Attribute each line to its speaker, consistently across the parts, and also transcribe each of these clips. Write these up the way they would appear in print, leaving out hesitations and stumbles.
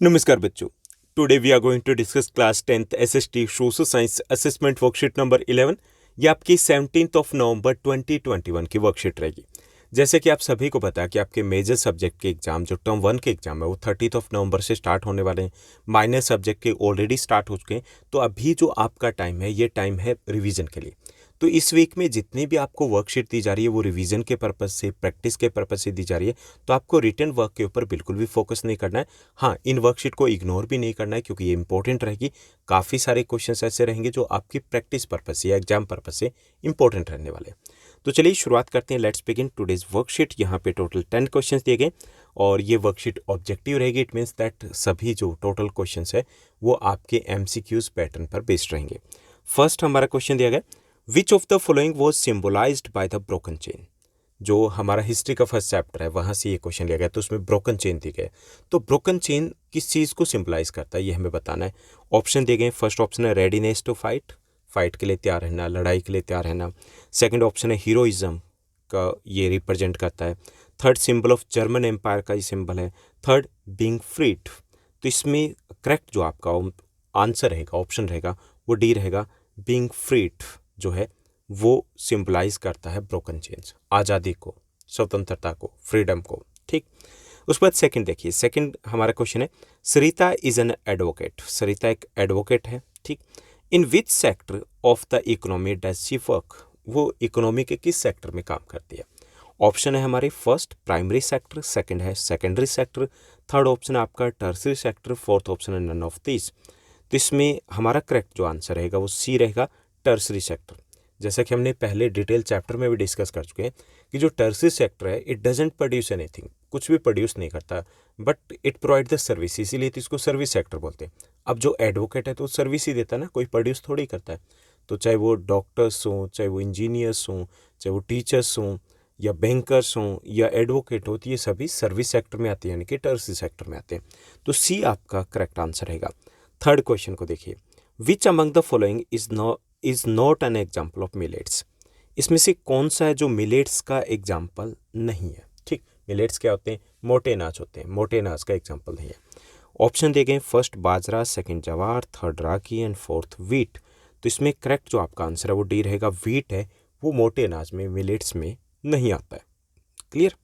Speaker 1: नमस्कार बच्चों। Today we are going to discuss class 10th SST social science assessment worksheet number 11। ये आपकी 17 नवंबर 2021 की वर्कशीट रहेगी। जैसे कि आप सभी को पता है कि आपके मेजर सब्जेक्ट के एग्जाम जो टर्म 1 के एग्जाम है वो 30 नवंबर से स्टार्ट होने वाले हैं। माइनर सब्जेक्ट के ऑलरेडी स्टार्ट हो चुके हैं। तो अभी जो आपका टाइम है ये टाइम है रिवीजन के लिए। तो इस वीक में जितनी भी आपको वर्कशीट दी जा रही है वो रिवीजन के पर्पज से, प्रैक्टिस के पर्पज से दी जा रही है। तो आपको रिटन वर्क के ऊपर बिल्कुल भी फोकस नहीं करना है। हाँ, इन वर्कशीट को इग्नोर भी नहीं करना है क्योंकि ये इंपॉर्टेंट रहेगी। काफ़ी सारे क्वेश्चंस ऐसे रहेंगे जो आपकी प्रैक्टिस पर्पज से या एग्जाम पर्पज से इंपॉर्टेंट रहने वाले हैं। तो चलिए शुरुआत करते हैं। Let's begin today's worksheet. यहाँ पे टोटल 10 क्वेश्चंस दिए गए और ये वर्कशीट ऑब्जेक्टिव रहेगी। इट मीन्स दैट सभी जो टोटल क्वेश्चंस है वो आपके एमसीक्यूज पैटर्न पर बेस्ड रहेंगे। फर्स्ट हमारा क्वेश्चन दिया गया, which of the following was symbolized by the broken chain. जो हमारा हिस्ट्री का फर्स्ट चैप्टर है वहाँ से ये क्वेश्चन लिया गया, तो उसमें ब्रोकन चेन दी गई। तो ब्रोकन चेन किस चीज़ को सिंबलाइज करता है ये हमें बताना है। ऑप्शन दिए गए, फर्स्ट ऑप्शन है रेडीनेस टू फाइट, फाइट के लिए तैयार रहना, लड़ाई के लिए तैयार रहना। सेकंड ऑप्शन है हीरोइज्म का, ये रिप्रेजेंट करता है। Third, symbol of German empire का ये सिंबल है। Third, being freed. तो इसमें करेक्ट जो आपका आंसर रहेगा, ऑप्शन रहेगा, वो डी रहेगा। बीइंग फ्रीड जो है वो सिंबलाइज करता है ब्रोकन चेन्स, आज़ादी को, स्वतंत्रता को, फ्रीडम को। ठीक, उसके बाद सेकंड देखिए, सेकंड हमारा क्वेश्चन है, Sarita is an advocate. Sarita एक एडवोकेट है। ठीक, in which sector of the economy does she work. वो इकोनॉमी के किस सेक्टर में काम करती है। ऑप्शन है हमारे फर्स्ट प्राइमरी सेक्टर, सेकंड है सेकेंडरी सेक्टर, थर्ड ऑप्शन है आपका टर्सरी सेक्टर, फोर्थ ऑप्शन है नन ऑफ दिस। तो इसमें हमारा करेक्ट जो आंसर रहेगा वो सी रहेगा, टर्सरी सेक्टर। जैसा कि हमने पहले डिटेल चैप्टर में भी डिस्कस कर चुके हैं कि जो टर्सरी सेक्टर है इट डजेंट प्रोड्यूस एनीथिंग, कुछ भी प्रोड्यूस नहीं करता, but it provide the service, इसीलिए तो इसको सर्विस सेक्टर बोलते हैं। अब जो एडवोकेट है तो सर्विस ही देता है ना, कोई प्रोड्यूस थोड़ी करता है। तो चाहे वो डॉक्टर्स हों, चाहे वो इंजीनियर्स हों, चाहे वो टीचर्स हों, या बैंकर्स हों, या एडवोकेट हो, तो ये सभी सर्विस सेक्टर में आते हैं, यानी कि टर्सरी सेक्टर में आते हैं। तो सी आपका करेक्ट आंसर रहेगा। थर्ड क्वेश्चन को देखिए, which among the following is not an example of millets. इसमें से कौन सा है जो मिलेट्स का एग्जाम्पल नहीं है। ठीक, मिलेट्स क्या होते हैं, मोटे अनाज होते हैं, मोटे अनाज का एग्जाम्पल नहीं है। ऑप्शन दिए गए, फर्स्ट बाजरा, सेकंड जवार, third ragi and fourth wheat. तो इसमें करेक्ट जो आपका आंसर है वो डी रहेगा, वीट है वो मोटे अनाज में, मिलेट्स में नहीं आता है। क्लियर।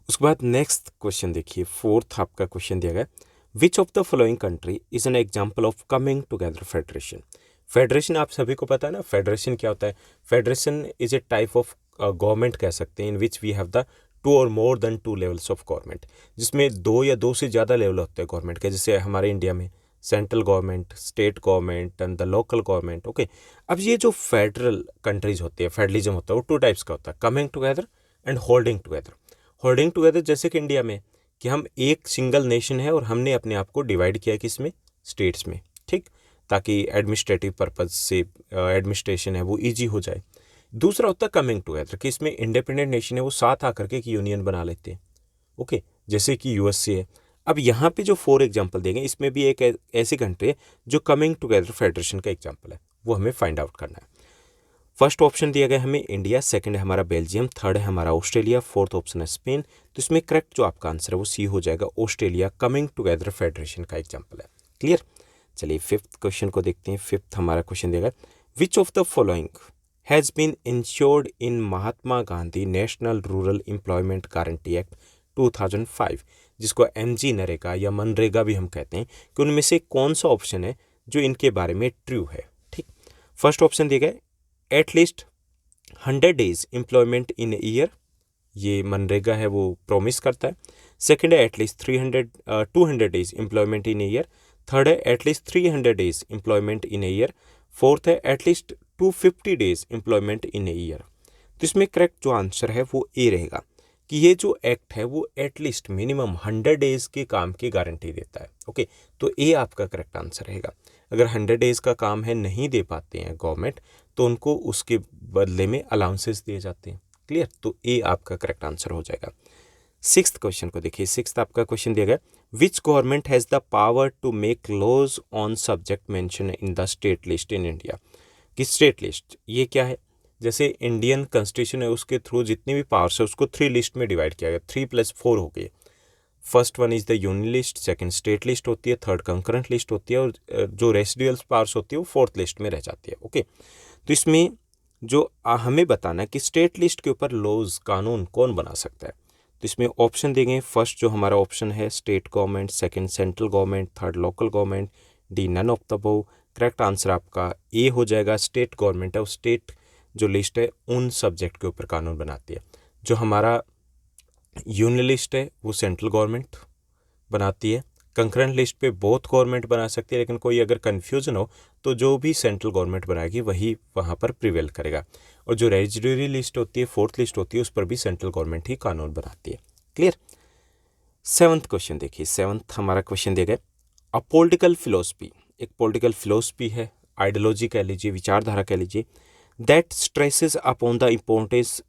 Speaker 1: उसके बाद नेक्स्ट क्वेश्चन देखिए, फोर्थ आपका क्वेश्चन दिया गया, which of the following country is an example of coming together federation. Federation आप सभी को पता है ना, फेडरेशन क्या होता है। Federation is a type of government कह सकते हैं in which we have the two or more than two levels of government, जिसमें दो या दो से ज़्यादा लेवल होते हैं गवर्नमेंट के। जैसे हमारे इंडिया में central government, state government and the local government. Okay, अब ये जो फेडरल कंट्रीज होती है, फेडरलिज्म होता है, वो टू टाइप्स का होता है, coming together and holding together. Holding together जैसे कि इंडिया में कि हम एक सिंगल नेशन है और हमने अपने आप को डिवाइड किया किसमें, स्टेट्स में। ठीक, ताकि एडमिनिस्ट्रेटिव पर्पज से एडमिनिस्ट्रेशन है वो इजी हो जाए। दूसरा होता है कमिंग टुगेदर कि इसमें इंडिपेंडेंट नेशन है वो साथ आकर के एक यूनियन बना लेते हैं। ओके, जैसे कि यूएसए है। अब यहाँ पे जो 4 एग्जाम्पल देंगे इसमें भी एक ऐसी कंट्री है जो कमिंग टुगेदर फेडरेशन का एग्जाम्पल है, वो हमें फाइंड आउट करना है। फर्स्ट ऑप्शन दिया गया हमें इंडिया, सेकंड है हमारा बेल्जियम, थर्ड है हमारा ऑस्ट्रेलिया, फोर्थ ऑप्शन है स्पेन। तो इसमें करेक्ट जो आपका आंसर है वो सी हो जाएगा, ऑस्ट्रेलिया कमिंग टुगेदर फेडरेशन का एग्जाम्पल है। क्लियर। चलिए फिफ्थ क्वेश्चन को देखते हैं। फिफ्थ हमारा क्वेश्चन देगा, which of the following has been ensured in Mahatma Gandhi national rural employment guarantee act 2005, जिसको एमजी नरेगा या मनरेगा भी हम कहते हैं, कि उनमें से कौन सा ऑप्शन है जो इनके बारे में ट्रू है। ठीक, फर्स्ट ऑप्शन दिया गया at least 100 days employment in year, ये मनरेगा है वो प्रॉमिस करता है। सेकंड है at least 200 days employment in year. Third है at least 300 days employment in year. Fourth है at least 250 days employment in year. तो इसमें करेक्ट जो आंसर है वो ए रहेगा कि ये जो एक्ट है वो एटलीस्ट मिनिमम 100 डेज के काम की गारंटी देता है। ओके, तो ए आपका करेक्ट आंसर रहेगा। अगर 100 डेज का काम है नहीं दे पाते हैं गवर्नमेंट तो उनको उसके बदले में अलाउंसेस दिए जाते हैं। क्लियर, तो ए आपका करेक्ट आंसर हो जाएगा। सिक्स्थ क्वेश्चन को देखिए। सिक्स्थ आपका क्वेश्चन दिया गया, which government has the power to make laws on subject mention in the state list in India. कि स्टेट लिस्ट ये क्या है, जैसे इंडियन कॉन्स्टिट्यूशन है उसके थ्रू जितनी भी पावर्स है उसको 3 लिस्ट में डिवाइड किया गया, 3 + 4 हो गए। First one is the union list, second state list होती है, थर्ड कंकरेंट लिस्ट होती है, और जो रेसिडुअल पार्ट्स होती है वो फोर्थ लिस्ट में रह जाती है। ओके, तो इसमें जो हमें बताना है कि स्टेट लिस्ट के ऊपर लॉज कानून कौन बना सकता है, तो इसमें ऑप्शन देंगे। फर्स्ट जो हमारा ऑप्शन है state government, second central government, third local government, D none of the above. Correct answer आपका ए हो जाएगा, स्टेट गवर्नमेंट है, स्टेट जो लिस्ट है उन सब्जेक्ट के ऊपर कानून बनाती है। जो हमारा यूनियन लिस्ट है वो सेंट्रल गवर्नमेंट बनाती है। कंकरेंट लिस्ट पे बोथ गवर्नमेंट बना सकती है, लेकिन कोई अगर कन्फ्यूजन हो तो जो भी सेंट्रल गवर्नमेंट बनाएगी वही वहाँ पर प्रिवेल करेगा। और जो रेजिडरी लिस्ट होती है, फोर्थ लिस्ट होती है, उस पर भी सेंट्रल गवर्नमेंट ही कानून बनाती है। क्लियर। सेवंथ क्वेश्चन देखिए, सेवंथ हमारा क्वेश्चन दिया गया, अ पॉलिटिकल फिलोसफी, एक पॉलिटिकल फिलोसफी है, आइडियोलॉजी कह लीजिए, विचारधारा कह लीजिए, that stresses upon the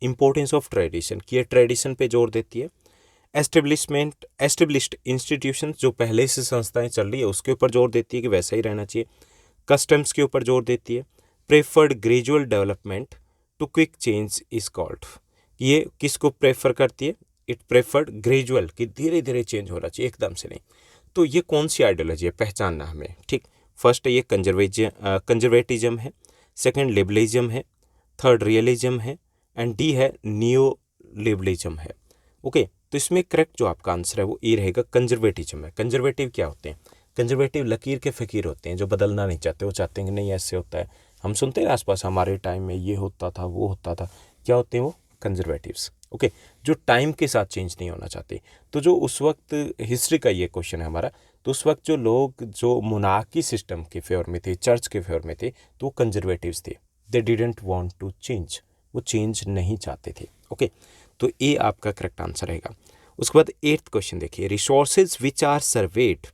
Speaker 1: importance of tradition, कि ये ट्रेडिशन पे जोर देती है। एस्टेब्लिश्ड इंस्टीट्यूशन, जो पहले से संस्थाएं चल रही है उसके ऊपर जोर देती है कि वैसा ही रहना चाहिए। कस्टम्स के ऊपर जोर देती है। Preferred gradual development to quick change is called, ये किसको प्रेफर करती है? इट प्रेफर्ड ग्रेजुअल, कि धीरे धीरे चेंज होना चाहिए, एकदम से नहीं। तो ये कौन सी आइडियोलॉजी है, पहचानना हमें। ठीक, फर्स्ट है ये कंजर्वेटिज्म है, सेकंड लिबरलिज्म है, थर्ड रियलिज्म है, एंड डी है नियो लिबरलिज्म है। ओके, तो इसमें करेक्ट जो आपका आंसर है वो ए रहेगा, कंजर्वेटिज्म है। कंजर्वेटिव क्या होते हैं? कंजर्वेटिव लकीर के फ़कीर होते हैं, जो बदलना नहीं चाहते, वो चाहते हैं कि नहीं ऐसे होता है, हम सुनते हैं आसपास हमारे टाइम में ये होता था वो होता था, क्या होते हैं वो? कंजर्वेटिव्स। ओके, जो टाइम के साथ चेंज नहीं होना चाहते। तो जो उस वक्त हिस्ट्री का ये क्वेश्चन है हमारा, तो उस वक्त जो लोग जो मोनार्की सिस्टम के फेवर में थे, चर्च के फेवर में थे, तो वो कंजर्वेटिव्स थे। They didn't want to change, वो चेंज नहीं चाहते थे। ओके, तो ये आपका करेक्ट आंसर रहेगा। उसके बाद 8th क्वेश्चन देखिए, resources which are surveyed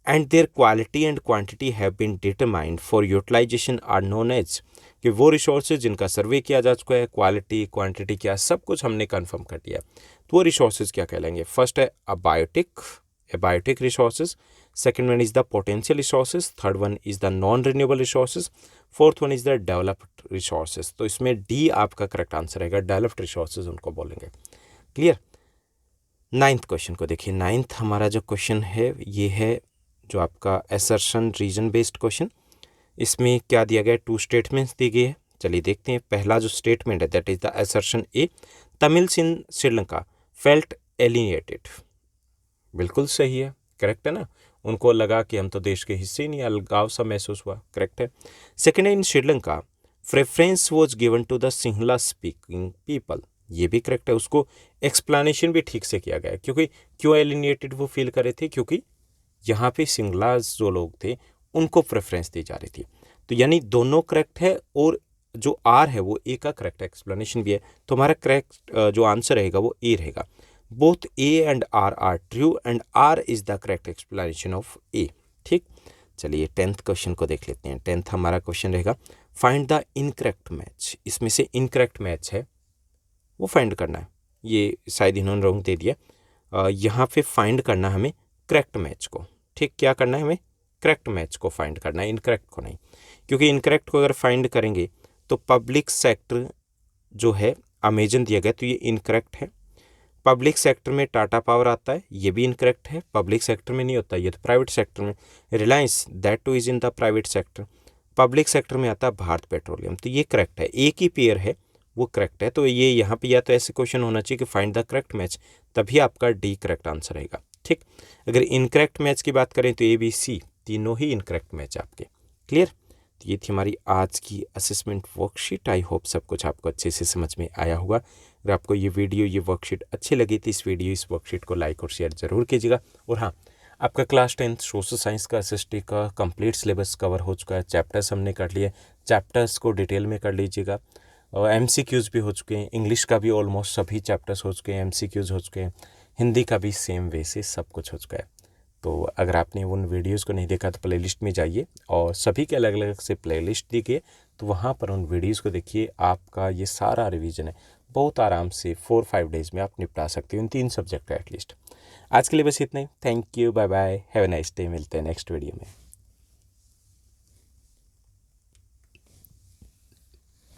Speaker 1: and their quality and quantity have been determined for utilisation are known as, कि वो रिसोर्सेज जिनका सर्वे किया जा चुका है, क्वालिटी क्वांटिटी क्या सब कुछ हमने कंफर्म कर दिया, तो वो रिसोर्सेज क्या कहलाएंगे? फर्स्ट है abiotic resources, second one is the potential resources, third one is the non renewable resources, fourth one is the developed resources. तो इसमें डी आपका करेक्ट आंसर रहेगा, डेवलप्ड रिसोर्सेज उनको बोलेंगे। क्लियर। 9th क्वेश्चन को देखिए, 9th हमारा जो क्वेश्चन है ये है जो आपका असर्शन रीजन बेस्ड क्वेश्चन। इसमें क्या दिया गया है? 2 स्टेटमेंट्स दिए गए हैं। चलिए देखते हैं। पहला जो स्टेटमेंट है that is the assertion A, Tamils in Sri Lanka felt alienated, बिल्कुल सही है, करेक्ट है ना, उनको लगा कि हम तो देश के हिस्से ही नहीं, अलगाव सा महसूस हुआ, करेक्ट है। सेकेंड है in Sri Lanka preference was given to the Sinhala speaking people, ये भी करेक्ट है, उसको एक्सप्लेनेशन भी ठीक से किया गया है, क्योंकि क्यों एलिनेटेड वो फील कर रहे थे, क्योंकि यहाँ पे सिंगलाज जो लोग थे उनको प्रेफरेंस दी जा रही थी। तो यानी दोनों करेक्ट है, और जो आर है वो ए का करेक्ट एक्सप्लेनेशन भी है, तो हमारा करेक्ट जो आंसर रहेगा वो ए रहेगा। Both A and R true and R is the correct explanation of A. ठीक, चलिए 10th क्वेश्चन को देख लेते हैं। 10th हमारा क्वेश्चन रहेगा, फाइंड द इनकरेक्ट मैच, इसमें से इनकरेक्ट मैच है वो फाइंड करना है, ये शायद इन्होंने रॉन्ग दे दिया, यहाँ पे फाइंड करना हमें करेक्ट मैच को। ठीक, क्या करना है हमें? करेक्ट मैच को फाइंड करना है, इनकरेक्ट को नहीं, क्योंकि इनकरेक्ट को अगर फाइंड करेंगे तो पब्लिक सेक्टर जो है अमेजन दिया गया तो ये इनकरेक्ट है। पब्लिक सेक्टर में टाटा पावर आता है, ये भी इनकरेक्ट है, पब्लिक सेक्टर में नहीं होता, ये तो प्राइवेट सेक्टर में। Reliance that two is in the private sector, public sector में आता है भारत पेट्रोलियम, तो ये करेक्ट है, एक ही पेयर है वो करेक्ट है। तो ये यहाँ पे या तो ऐसे क्वेश्चन होना चाहिए कि फाइंड द करेक्ट मैच, तभी आपका डी करेक्ट आंसर रहेगा। ठीक, अगर इनकरेक्ट मैच की बात करें तो ए बी सी तीनों ही इनकरेक्ट मैच आपके। क्लियर। तो ये थी हमारी आज की असेसमेंट वर्कशीट। आई होप सब कुछ आपको अच्छे से समझ में आया होगा। अगर आपको ये वीडियो ये वर्कशीट अच्छी लगी तो इस वर्कशीट को लाइक और शेयर ज़रूर कीजिएगा। और हाँ, आपका क्लास 10th सोशल साइंस का SST का कंप्लीट सिलेबस कवर हो चुका है, चैप्टर्स हमने कर लिए, चैप्टर्स को डिटेल में कर लीजिएगा, और MCQs भी हो चुके हैं, इंग्लिश का भी ऑलमोस्ट सभी चैप्टर्स हो चुके हैं, MCQs हो चुके हैं, हिंदी का भी सेम वे से सब कुछ हो चुका है। तो अगर आपने उन वीडियोस को नहीं देखा तो प्लेलिस्ट में जाइए, और सभी के अलग अलग से प्लेलिस्ट देखिए, तो वहाँ पर उन वीडियोस को देखिए, आपका ये सारा रिवीजन है बहुत आराम से 4-5 डेज़ में आप निपटा सकते हो इन 3 सब्जेक्ट का एटलीस्ट। आज के लिए बस इतना ही। Thank you, bye bye, have a nice day. मिलते हैं नेक्स्ट वीडियो में।